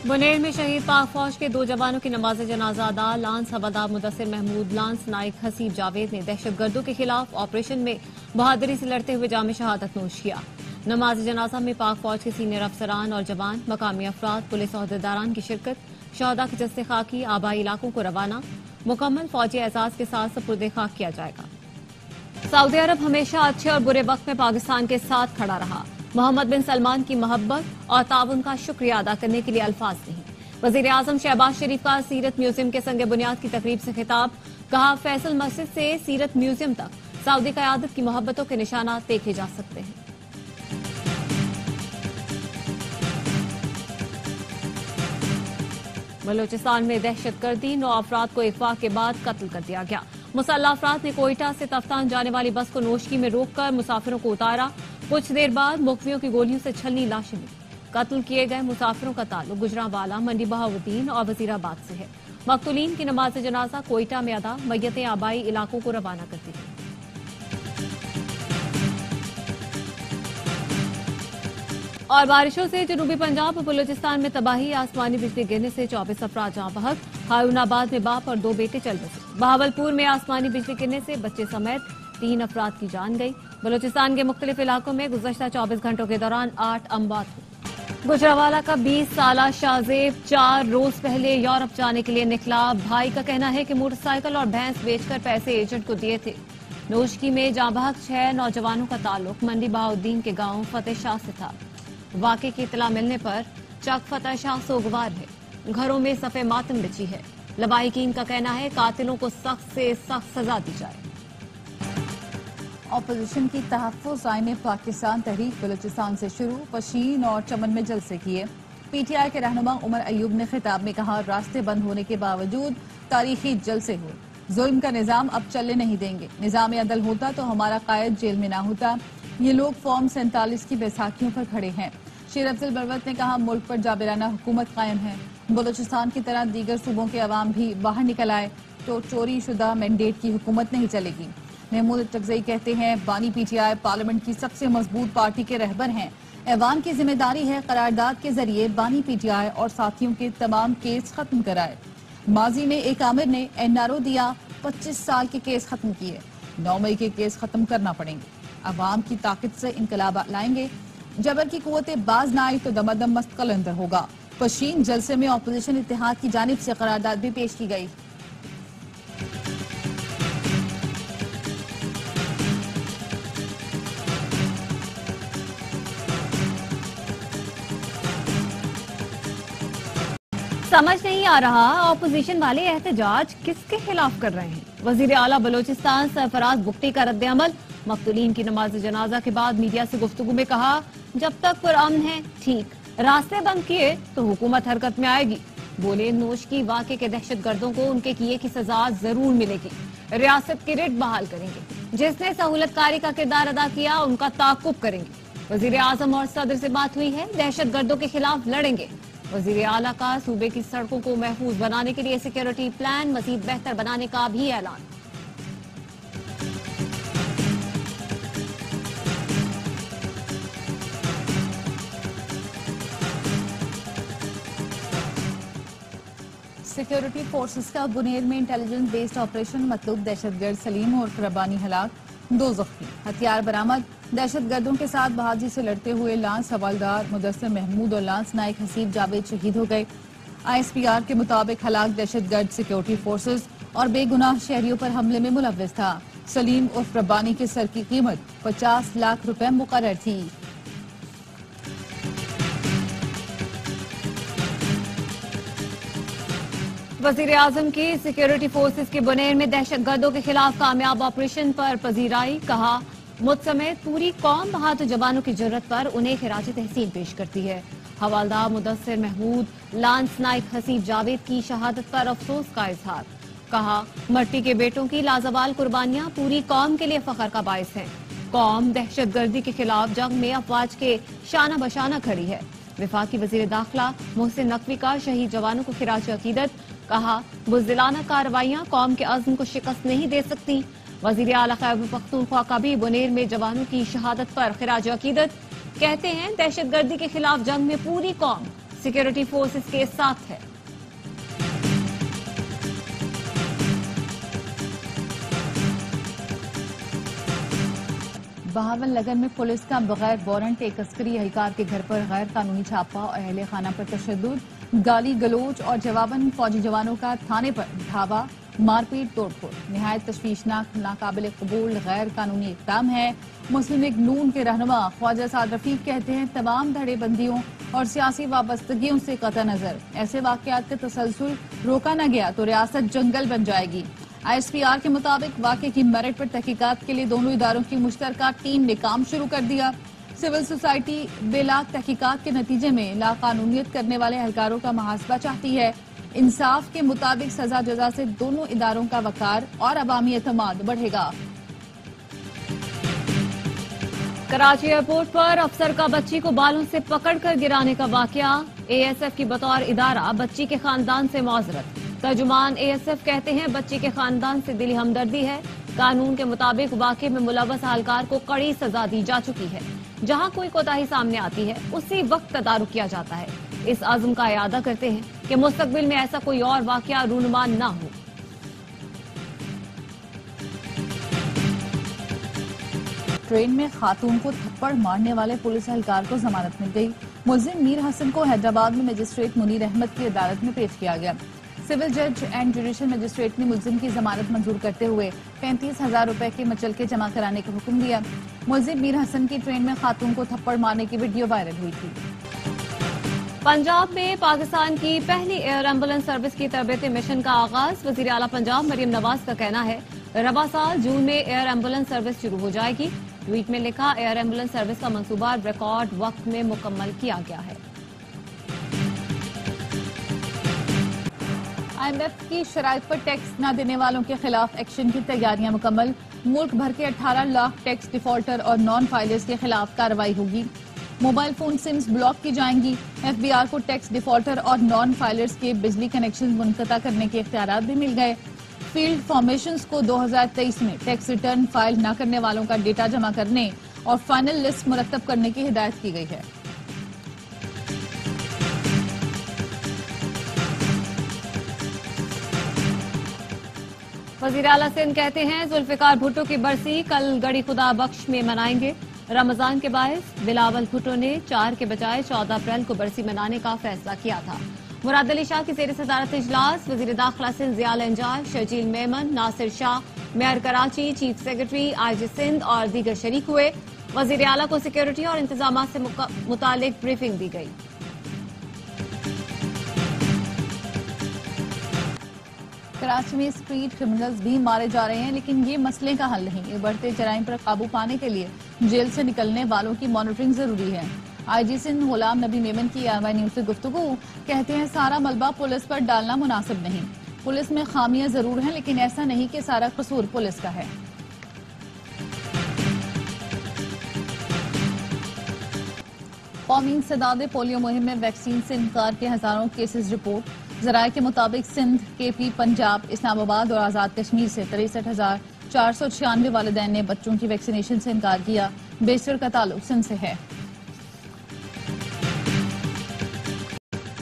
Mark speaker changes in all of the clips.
Speaker 1: बुनेर में शहीद पाक फौज के 2 जवानों की नमाज जनाजा अदा। लांस हवलदार मुदस्सिर महमूद, लांस नाइक हसीब जावेद ने दहशतगर्दों के खिलाफ ऑपरेशन में बहादुरी से लड़ते हुए जाम शहादत नोश किया। नमाज जनाजा में पाक फौज के सीनियर अफसरान और जवान, मकामी अफराद, पुलिस अहदेदारान की शिरकत। शहदा के जस्ते खाकी आबाई इलाकों को रवाना। मुकम्मल फौजी एजाज के साथ सपुर्दे खाक किया जाएगा। सऊदी अरब हमेशा अच्छे और बुरे वक्त में पाकिस्तान के साथ खड़ा रहा। मोहम्मद बिन सलमान की मोहब्बत और ताउन का शुक्रिया अदा करने के लिए अल्फाज नहीं। वजीर आजम शहबाज शरीफ का सीरत म्यूजियम के संग बुनियाद की तकरीब से खिताब। कहा, फैसल मस्जिद से सीरत म्यूजियम तक सऊदी क़यादत की मोहब्बतों के निशानात देखे जा सकते हैं। बलूचिस्तान में दहशतगर्दी, 9 अफराद को अगवा के बाद कत्ल कर दिया गया। मुसल्लह अफराद ने कोयटा से तफ्तान जाने वाली बस को नोशकी में रोककर मुसाफिरों को उतारा। कुछ देर बाद मुखबियों की गोलियों से छलनी लाशें मिली। कत्ल किए गए मुसाफिरों का ताल्लुक गुजरांवाला, मंडी बहाउद्दीन और वजीराबाद से है। मकतूलीन की नमाज जनाजा कोयटा में अदा। मैयतें आबाई इलाकों को रवाना करती हैं। और बारिशों से जनूबी पंजाब और बलूचिस्तान में तबाही। आसमानी बिजली गिरने से 24 अफराद जाँ बहक। हारूनाबाद में बाप और 2 बेटे चल बसे। बहावलपुर में आसमानी बिजली गिरने से बच्चे समेत 3 अफराद की जान गई। बलूचिस्तान के मुख्तलिफ इलाकों में गुज़श्ता 24 घंटों के दौरान 8 अमवात हुई। गुजरांवाला का 20 साला शाहजेब 4 रोज पहले यूरोप जाने के लिए निकला। भाई का कहना है कि मोटरसाइकिल और भैंस बेचकर पैसे एजेंट को दिए थे। नोशकी में जाँ बहक 6 नौजवानों का ताल्लुक मंडी बहाउद्दीन के गांव फतेह शाह से था। वाक़े की इतला मिलने पर चक फतेह शाह सोगवार है। घरों में सफ़े मातम बिछी है। लवाहिकीन का कहना है कातिलों को सख्त से सख्त सजा दी जाए।
Speaker 2: ऑपोजिशन की तहफ़्फ़ुज़ आईने पाकिस्तान तहरीक बलूचिस्तान से शुरू, पशीन और चमन में जलसे किए। पीटीआई के रहनुमा उमर अयूब ने खिताब में कहा, रास्ते बंद होने के बावजूद तारीखी जलसे हुए। जुल्म का निज़ाम अब चलने नहीं देंगे। निज़ाम अदल होता तो हमारा कायद जेल में ना होता। ये लोग फॉर्म 47 की बैसाखियों पर खड़े हैं। शेर अफजल बरवत ने कहा, मुल्क पर जाबिराना हुकूमत कायम है। बलूचिस्तान की तरह दीगर सूबों के अवाम भी बाहर निकल आए तो चोरी शुदा मैंडेट की हुकूमत नहीं चलेगी। महमूद टकजई कहते हैं, बानी पीटीआई पार्लियामेंट की सबसे मजबूत पार्टी के रहबर हैं। ऐवान की जिम्मेदारी है करारदाद के जरिए बानी पीटीआई और साथियों के तमाम केस खत्म कराए। माजी में एक आमिर ने एनआरओ दिया, 25 साल के केस खत्म किए। 9 मई के केस खत्म करना पड़ेंगे। अवाम की ताकत से इनकलाब लाएंगे। जबर की कुव्वतें बाज न आई तो दमादम मस्तकल अंदर होगा। पशीन जलसे में ऑपोजिशन इत्तेहाद की जानिब से करारदाद भी पेश की गई।
Speaker 1: समझ नहीं आ रहा ऑपोजिशन वाले एहतजाज किसके खिलाफ कर रहे हैं। वजीर आला बलूचिस्तान सरफराज बुख्ती का रद्द अमल। मकतूलीन की नमाज जनाजा के बाद मीडिया से गुफ्तगू में कहा, जब तक पुरअमन है ठीक, रास्ते बंद किए तो हुकूमत हरकत में आएगी। बोले, नोशकी वाक़े के दहशतगर्दों को उनके किए की सजा जरूर मिलेगी। रियासत की रिट बहाल करेंगे। जिसने सहूलतकारी का किरदार अदा किया उनका ताकुब करेंगे। वजीर आजम और सदर से बात हुई है, दहशतगर्दों के खिलाफ लड़ेंगे। वजीर आला का सूबे की सड़कों को महफूज बनाने के लिए सिक्योरिटी प्लान मजीद बेहतर बनाने का भी ऐलान।
Speaker 2: सिक्योरिटी फोर्सेस का बुनेर में इंटेलिजेंस बेस्ड ऑपरेशन, मतलब दहशतगर्द सलीम और रब्बानी हलाक, 2 जख्मी। हथियार बरामद। दहशतगर्दों के साथ बहादुरी से लड़ते हुए लांस हवलदार मुदस्सिर महमूद और लांस नाइक हसीब जावेद शहीद हो गए। ISPR के मुताबिक हलाक दहशतगर्द सिक्योरिटी फोर्सेस और बेगुनाह शहरियों पर हमले में मुलव्विस था। सलीम उर्फ रब्बानी के सर की कीमत 50 लाख रुपए मुकर्रर थी।
Speaker 1: वजीर आजम की सिक्योरिटी फोर्सेस के बुनेर में दहशतगर्दों के खिलाफ कामयाब ऑपरेशन पर पजीराई। कहा, मुझ समेत पूरी कौम बहादुर जवानों की जरूरत पर उन्हें खिराज तहसीन पेश करती है। हवालदार मुदस्सिर महमूद, लांस नाइक हसीब जावेद की शहादत पर अफसोस का इजहार। कहा, मट्टी के बेटों की लाजवाल कुर्बानियां पूरी कौम के लिए फख्र का बायस हैं। कौम दहशतगर्दी के खिलाफ जंग में अफवाज के शाना बशाना खड़ी है। वफाकी वजीर दाखिला मोहसिन नकवी का शहीद जवानों को खिराज अकीदत। कहा, बुज़दिलाना कार्रवाइयां कौम के अज़्म को शिकस्त नहीं दे सकती। वजीर आला खैबर पख्तूनख्वा का भी बुनेर में जवानों की शहादत पर खिराज अकीदत। कहते हैं, दहशतगर्दी के खिलाफ जंग में पूरी कौम सिक्योरिटी फोर्सेस के साथ है।
Speaker 2: बहावल नगर में पुलिस का बगैर वारंट एक अस्करी एहलकार के घर पर गैर कानूनी छापा और अहले खाना पर तशद्दुद, गाली गलोच और जवाबन फौजी जवानों का थाने पर धावा, मारपीट तोड़फोड़। निहायत तशवीशनाक, नाकाबिल कबूल गैर कानूनी इक़दाम है। मुस्लिम लीग नून के रहनुमा ख्वाजा साद रफीक कहते हैं तमाम धड़ेबंदियों और सियासी वाबस्तगियों से कतई नजर ऐसे वाकयात का तसलसल रोका न गया तो रियासत जंगल बन जाएगी। ISPR के मुताबिक वाकये की मेरिट पर तहकीकात के लिए दोनों इदारों की मुश्तरका टीम ने काम शुरू कर दिया। सिविल सोसाइटी बेलाग तहकीकात के नतीजे में लाकानूनियत करने वाले एहलकारों का मुहासबा चाहती है। इंसाफ के मुताबिक सजा जजा से दोनों इदारों का वकार और अवामी एतमाद बढ़ेगा।
Speaker 1: कराची एयरपोर्ट पर अफसर का बच्ची को बालों से पकड़कर गिराने का वाकया। ASF की बतौर इदारा बच्ची के खानदान से माजरत। तर्जुमान ASF कहते हैं बच्ची के खानदान से दिली हमदर्दी है। कानून के मुताबिक वाकये में मुलव्वस एहलकार को कड़ी सजा दी जा चुकी है। जहां कोई कोताही सामने आती है उसी वक्त तदारुक किया जाता है। इस आज़म का इरादा करते हैं कि मुस्तकबिल में ऐसा कोई और वाकया रूनुमा न हो।
Speaker 2: ट्रेन में खातून को थप्पड़ मारने वाले पुलिस एहलकार को जमानत मिल गई। मुलजिम मीर हसन को हैदराबाद में मजिस्ट्रेट मुनीर अहमद की अदालत में पेश किया गया। सिविल जज एंड जुडिशल मजिस्ट्रेट ने मुलजिम की जमानत मंजूर करते हुए 35,000 रुपए के मचलके जमा कराने का हुक्म दिया। मुलजिम मीर हसन की ट्रेन में खातून को थप्पड़ मारने की वीडियो वायरल हुई थी।
Speaker 1: पंजाब में पाकिस्तान की पहली एयर एम्बुलेंस सर्विस की तरबियती मिशन का आगाज। वजीर आला पंजाब मरियम नवाज का कहना है रबा साल जून में एयर एम्बुलेंस सर्विस शुरू हो जाएगी। ट्वीट में लिखा एयर एम्बुलेंस सर्विस का मंसूबा रिकॉर्ड वक्त में मुकम्मल किया गया है। IMF की शराइत पर टैक्स न देने वालों के खिलाफ एक्शन की तैयारियां मुकम्मल। मुल्क भर के 18 लाख टैक्स डिफॉल्टर और नॉन फाइलर्स के खिलाफ कार्रवाई होगी। मोबाइल फोन सिम्स ब्लॉक की जाएंगी। FBR को टैक्स डिफॉल्टर और नॉन फाइलर्स के बिजली कनेक्शन मुनक़ता करने के इख्तियारात भी मिल गए। फील्ड फॉर्मेशंस को 2023 में टैक्स रिटर्न फाइल न करने वालों का डेटा जमा करने और फाइनल लिस्ट मुरतब करने की हिदायत की गई है। वज़ीर आला सिंध कहते हैं जुल्फिकार भुट्टो की बरसी कल गड़ी खुदा बख्श में मनाएंगे। रमजान के बायस बिलावल भुट्टो ने 4 के बजाय 14 अप्रैल को बरसी मनाने का फैसला किया था। मुराद अली शाह की ज़ेर सदारत इजलास वज़ीर दाखिला Sindh Zial Anjar, Sharjeel Memon, Nasir Shah, mayor Karachi, chief secretary IG Sindh और दीगर शरीक हुए। वज़ीर आला को सिक्योरिटी और इंतजाम से मुतालिक ब्रीफिंग दी गई।
Speaker 2: कराची में स्ट्रीट क्रिमिनल्स भी मारे जा रहे हैं, लेकिन ये मसले का हल नहीं। ये बढ़ते जराइम पर काबू पाने के लिए जेल से निकलने वालों की मॉनिटरिंग जरूरी है। IG सिंध गुलाम नबी मेमन की AMI न्यूज से गुफ्तगू। कहते हैं सारा मलबा पुलिस पर डालना मुनासिब नहीं। पुलिस में खामियां जरूर हैं, लेकिन ऐसा नहीं कि सारा कसूर पुलिस का है। कौमी इंसदाद पोलियो मुहिम में वैक्सीन से इनकार के हजारों केसेस रिपोर्ट। जराये के मुताबिक सिंध, KP, पंजाब, इस्लामाबाद और आजाद कश्मीर से 63,496 वालिदैन ने बच्चों की वैक्सीनेशन से इनकार किया। बेशतर का ताल्लुक सिंध से है।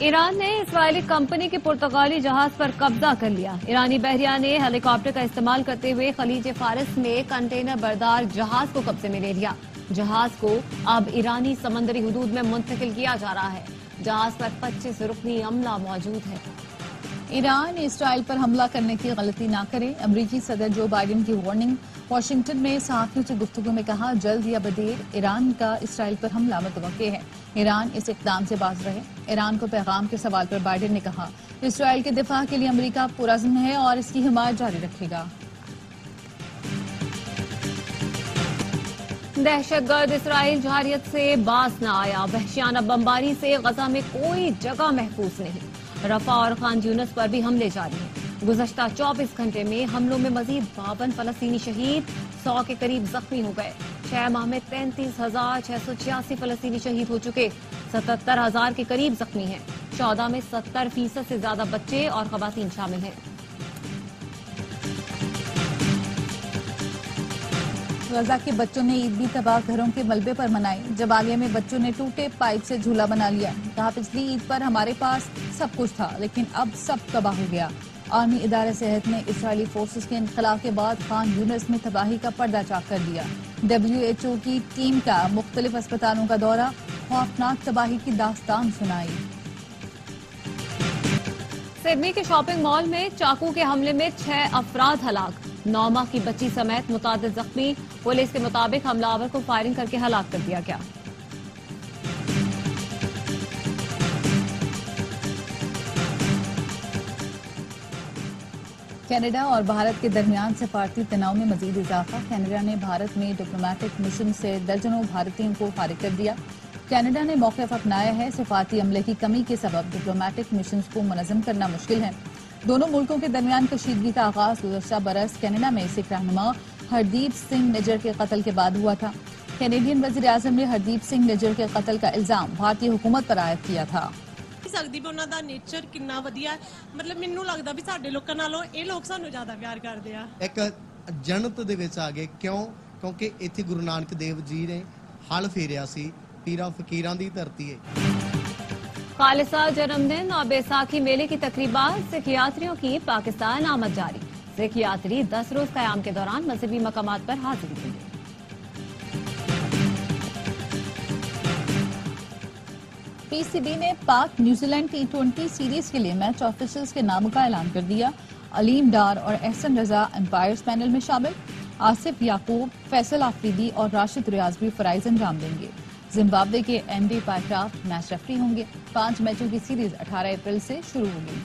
Speaker 1: ईरान ने इस्राएली कंपनी के पुर्तगाली जहाज पर कब्जा कर लिया। ईरानी बहरिया ने हेलीकॉप्टर का इस्तेमाल करते हुए खलीज फारिस में कंटेनर बरदार जहाज को कब्जे में ले लिया। जहाज को अब ईरानी समंदरी हुदूद में मुंतकिल किया जा रहा है। जहाज पर 25 रुकनी अमला मौजूद है।
Speaker 2: ईरान इसराइल पर हमला करने की गलती ना करे, अमरीकी सदर जो बाइडेन की वार्निंग। वाशिंगटन में सहाफियों से गुफ्तगू में कहा जल्द या बदेर ईरान का इसराइल पर हमला मुतवक्के है। ईरान इस इक़दाम से बाज रहे। ईरान को पैगाम के सवाल पर बाइडेन ने कहा इसराइल के दिफा के लिए अमरीका पुरज़्म है और इसकी हिमायत जारी रखेगा।
Speaker 1: दहशतगर्द इसराइल जहारियत से बाज न आया। वहशियाना बमबारी से गजा में कोई जगह महफूज नहीं। रफा और खान यूनस पर भी हमले जारी हैं। गुज़श्ता 24 घंटे में हमलों में मजीद 52 फलस्तीनी शहीद, 100 के करीब जख्मी हो गए। 6 माह में 33,686 फलस्तीनी शहीद हो चुके। 77,000 के करीब जख्मी हैं। 14 में 70% से ज्यादा बच्चे और खवातीन शामिल हैं।
Speaker 2: गजा के बच्चों ने ईद भी तबाह घरों के मलबे पर मनाई। जबालिया में बच्चों ने टूटे पाइप से झूला बना लिया। कहा, पिछली ईद पर हमारे पास सब कुछ था, लेकिन अब सब तबाह हो गया। आर्मी इदारे सेहत ने इजरायली फोर्सेस के इनकलाब के बाद खान यूनिस में तबाही का पर्दा चाक कर दिया। WHO की टीम का मुख्तलिफ अस्पतालों का दौरा, खौफनाक तबाही की दास्तान सुनाई।
Speaker 1: सिडनी के शॉपिंग मॉल में चाकू के हमले में 6 अफराद हलाक, 9 माह की बच्ची समेत मुतादिद जख्मी। पुलिस के मुताबिक हमलावर को फायरिंग करके हलाक कर दिया गया।
Speaker 2: कनाडा और भारत के दरमियान सफारती तनाव में मजीद इजाफा। कनाडा ने भारत में डिप्लोमेटिक मिशन से दर्जनों भारतीयों को फारिग कर दिया। कनाडा ने मौक़िफ़ अपनाया है, सफारती अमले की कमी के सबब डिप्लोमेटिक मिशन को मुनज़्ज़म करना मुश्किल है। दोनों मुल्कों के दरमियान कशीदगी का आगाज गुज़श्ता बरस कनाडा में सिख रहनुमा हरदीप सिंह निज्जर के कत्ल के बाद हुआ था। कैनेडियन वज़ीर आज़म ने हरदीप सिंह निज्जर के कत्ल का इल्जाम भारतीय हुकूमत पर आयद किया था।
Speaker 3: ਸਕਦੀ ਵੀ ਉਹਨਾਂ ਦਾ ਨੇਚਰ ਕਿੰਨਾ ਵਧੀਆ ਹੈ। ਮਤਲਬ ਮੈਨੂੰ ਲੱਗਦਾ ਵੀ ਸਾਡੇ ਲੋਕਾਂ ਨਾਲੋਂ ਇਹ ਲੋਕ ਸਾਨੂੰ ਜ਼ਿਆਦਾ ਪਿਆਰ ਕਰਦੇ ਆ।
Speaker 4: ਇੱਕ ਜਨਤ ਦੇ ਵਿੱਚ ਆ ਗਏ ਕਿਉਂਕਿ ਇੱਥੇ ਗੁਰੂ ਨਾਨਕ ਦੇਵ ਜੀ ਨੇ ਹਲ ਫੇਰਿਆ ਸੀ। ਪੀਰਾਂ ਫਕੀਰਾਂ ਦੀ ਧਰਤੀ ਹੈ।
Speaker 1: खालिसा जन्मदिन और बैसाखी मेले की तकरीबात, सिख यात्रियों की पाकिस्तान आमद जारी। सिख यात्री 10 रोज कयाम के दौरान मजहबी मकामात पर हाजिरी देंगे।
Speaker 2: PCB ने पाक न्यूजीलैंड T20 सीरीज के लिए मैच ऑफिसर्स के नामों का ऐलान कर दिया। अलीम डार और एहसन रजा एम्पायर्स पैनल में शामिल। आसिफ याकूब, फैसल आफरीदी और राशिद रियाज भी फराइज अंजाम देंगे। जिम्बाब्वे के एंडी पायक्राफ्ट मैच रेफरी होंगे। 5 मैचों की सीरीज 18 अप्रैल से शुरू होगी।